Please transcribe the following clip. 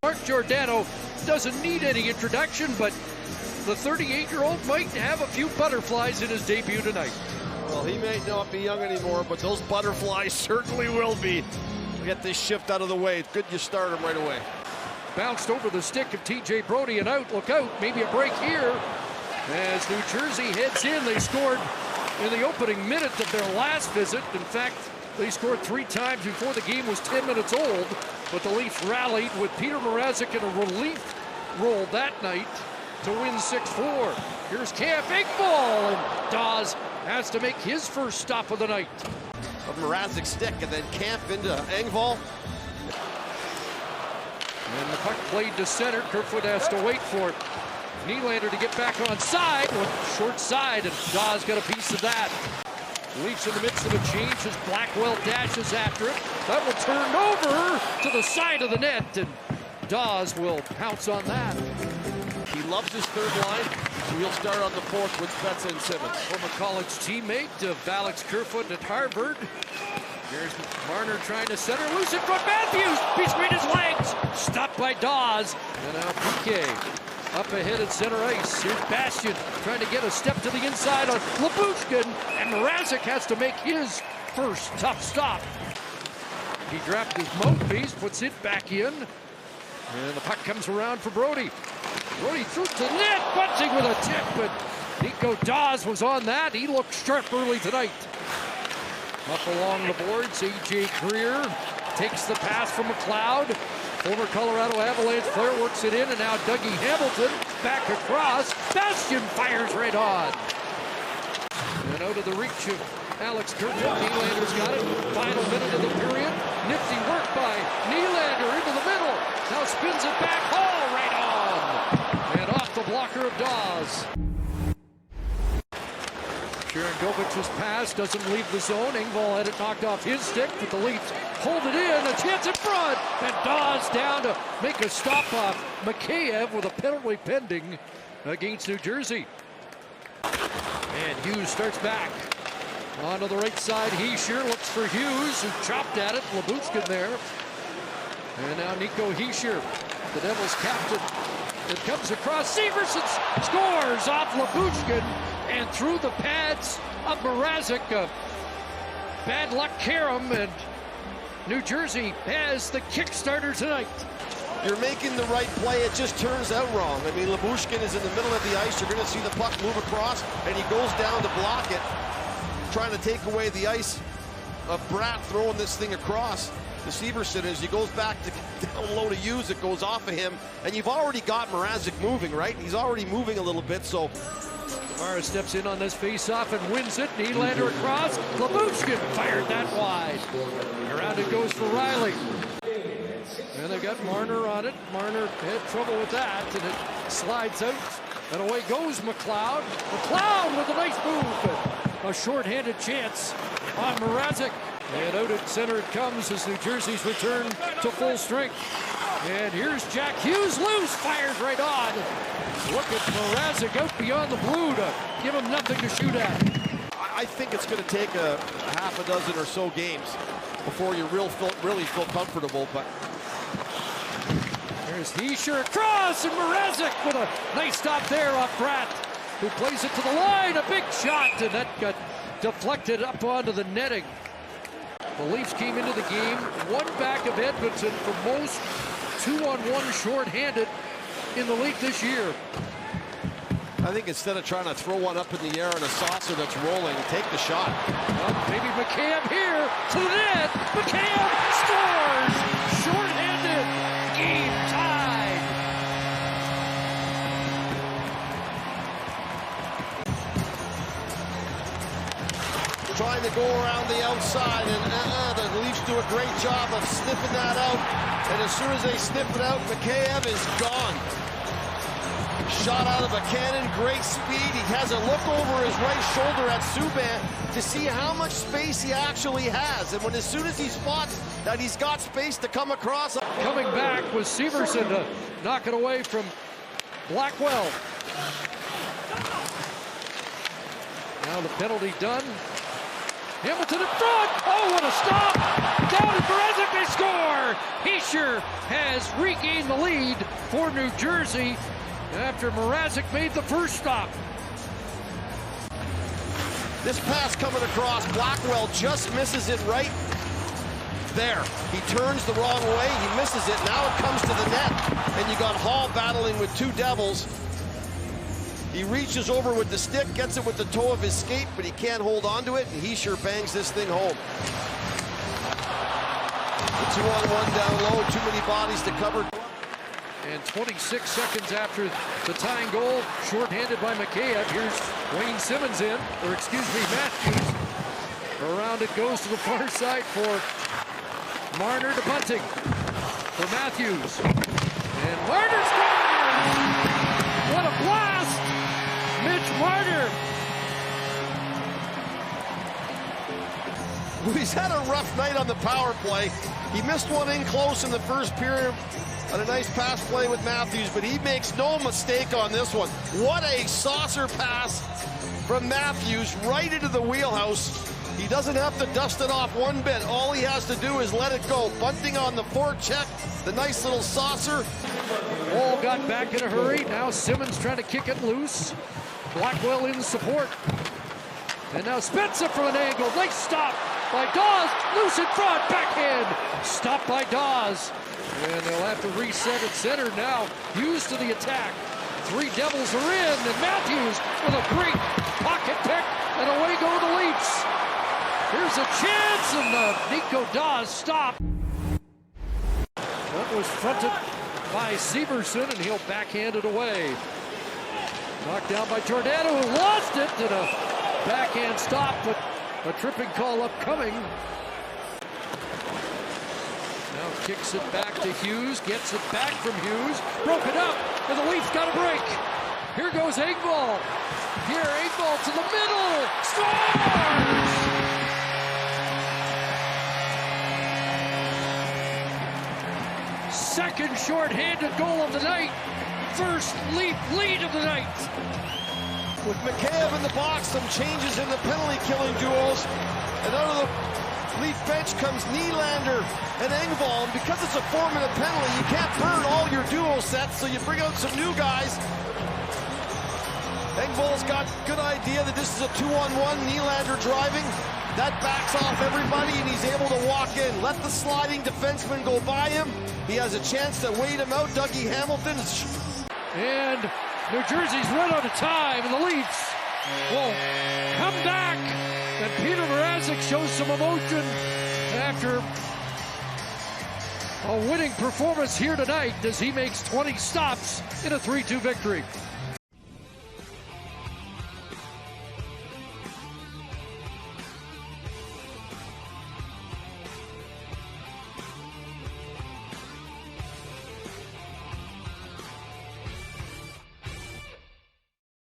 Mark Giordano doesn't need any introduction, but the 38-year-old might have a few butterflies in his debut tonight. Well, he may not be young anymore, but those butterflies certainly will be. Get this shift out of the way. It's good you start him right away. Bounced over the stick of T.J. Brodie and out. Look out, maybe a break here. As New Jersey heads in, they scored in the opening minute of their last visit. In fact, they scored 3 times before the game was 10 minutes old. But the Leafs rallied with Peter Mrazek in a relief role that night to win 6-4. Here's Pierre Engvall, and Dawes has to make his first stop of the night. Of Mrazek's stick, and then Camp into Engvall. And the puck played to center. Kerfoot has to wait for it. Nylander to get back on side, short side, and Dawes got a piece of that. Leafs in the midst of a change as Blackwell dashes after it. That will turn over to the side of the net, and Dawes will pounce on that. He loves his third line, so he'll start on the fourth with Spezza and Simmons. Former college teammate of Alex Kerfoot at Harvard. Here's Marner trying to center, loose in front, Matthews between his legs, stopped by Dawes. And now PK up ahead at center ice. Here's Bastian trying to get a step to the inside on Lyubushkin, and Mrazek has to make his first tough stop. He dropped his mouthpiece, puts it back in, and the puck comes around for Brodie. Brodie through to the net, Bunting with a tip, but Nico Dawes was on that. He looked sharp early tonight. Up along the boards, A.J. Greer takes the pass from McLeod. Former Colorado Avalanche player works it in, and now Dougie Hamilton back across. Bastian fires right on. And out of the reach of Alex Kerfoot. Nylander's got it. Final minute of the period. Nifty work by Nylander into the middle. Now spins it back. Hall right on. And off the blocker of Dawes. Sharangovic's pass doesn't leave the zone. Engvall had it knocked off his stick, but the Leafs hold it in. A chance in front, and Dawes down to make a stop off Mikheyev with a penalty pending against New Jersey. And Hughes starts back. Onto the right side, Hischier looks for Hughes, who chopped at it. Lyubushkin there. And now Nico Hischier, the Devils' captain. It comes across. Severson scores off Lyubushkin and through the pads of Mrazek. Bad luck Karam, and New Jersey has the kickstarter tonight. You're making the right play, it just turns out wrong. I mean, Lyubushkin is in the middle of the ice. You're going to see the puck move across, and he goes down to block it, trying to take away the ice of Bratt throwing this thing across to Severson. As he goes back to down low to Hughes, it goes off of him, and you've already got Mrazek moving, right? He's already moving a little bit, so Mara steps in on this face-off and wins it. Nylander across. Lyubushkin fired that wide. Around it goes for Riley. And they've got Marner on it. Marner had trouble with that, and it slides out. And away goes McLeod. McLeod with a nice move. And a short-handed chance on Mrazek. And out at center it comes as New Jersey's return to full strength. And here's Jack Hughes loose, fires right on. Look at Mrazek out beyond the blue to give him nothing to shoot at. I think it's going to take a half a dozen or so games before you really feel comfortable. But there's Hischier across, and Mrazek with a nice stop there off Bratt, who plays it to the line. A big shot, and that got deflected up onto the netting. The Leafs came into the game one back of Edmonton for most 2-on-1 short-handed in the league this year. I think instead of trying to throw one up in the air on a saucer that's rolling, take the shot. Well, maybe Mikheyev here to the net. Mikheyev scores! Short-handed, game tied. Trying to go around the outside, and the Leafs do a great job of sniffing that out. And as soon as they sniff it out, Mikheyev is gone. Shot out of a cannon, great speed. He has a look over his right shoulder at Subban to see how much space he actually has. And as soon as he spots that he's got space to come across. Coming back was Severson to knock it away from Blackwell. Now the penalty done. Hamilton in front. Oh, what a stop! down, and Mrazek, they score! Hischier has regained the lead for New Jersey after Mrazek made the first stop. This pass coming across, Blackwell just misses it right there. He turns the wrong way, he misses it, now it comes to the net, and you got Hall battling with two Devils. He reaches over with the stick, gets it with the toe of his skate, but he can't hold on to it, and Hischier bangs this thing home. The 2-on-1 down low, too many bodies to cover. And 26 seconds after the tying goal, shorthanded by Mikheyev. Here's Wayne Simmons in, or excuse me, Matthews. Around it goes to the far side for Marner to Bunting. For Matthews. And Marner scores! What a blast! Mitch Marner. He's had a rough night on the power play. He missed one in close in the first period on a nice pass play with Matthews, but he makes no mistake on this one. What a saucer pass from Matthews right into the wheelhouse. He doesn't have to dust it off one bit. All he has to do is let it go. Bunting on the forecheck, the nice little saucer. Wall got back in a hurry. Now Simmons trying to kick it loose. Blackwell in support. And now Spezza from an angle. Nice stop by Dawes. Loose in front. Backhand. Stopped by Dawes. And they'll have to reset at center now. Hughes to the attack. Three Devils are in. And Matthews with a great pocket pick. And away go the Leafs. Here's a chance. And Nico Dawes stopped. That was fronted by Severson. And he'll backhand it away. Knocked down by Giordano, who lost it. And a backhand stop, but a tripping call upcoming. Now kicks it back to Hughes, gets it back from Hughes, broken up, and the Leafs got a break. Here goes Engvall. Pierre Engvall to the middle, scores! Second short-handed goal of the night. First Leaf lead of the night. With Mikheyev in the box, some changes in the penalty-killing duels. And out of the Leaf bench comes Nylander and Engvall. And because it's a 4-minute penalty, you can't burn all your duo sets, so you bring out some new guys. Engvall's got a good idea that this is a 2-on-1, Nylander driving. That backs off everybody, and he's able to walk in. Let the sliding defenseman go by him. He has a chance to wait him out. Dougie Hamilton. And New Jersey's run out of time, and the Leafs will come back. And Peter Mrazek shows some emotion after a winning performance here tonight as he makes 20 stops in a 3-2 victory.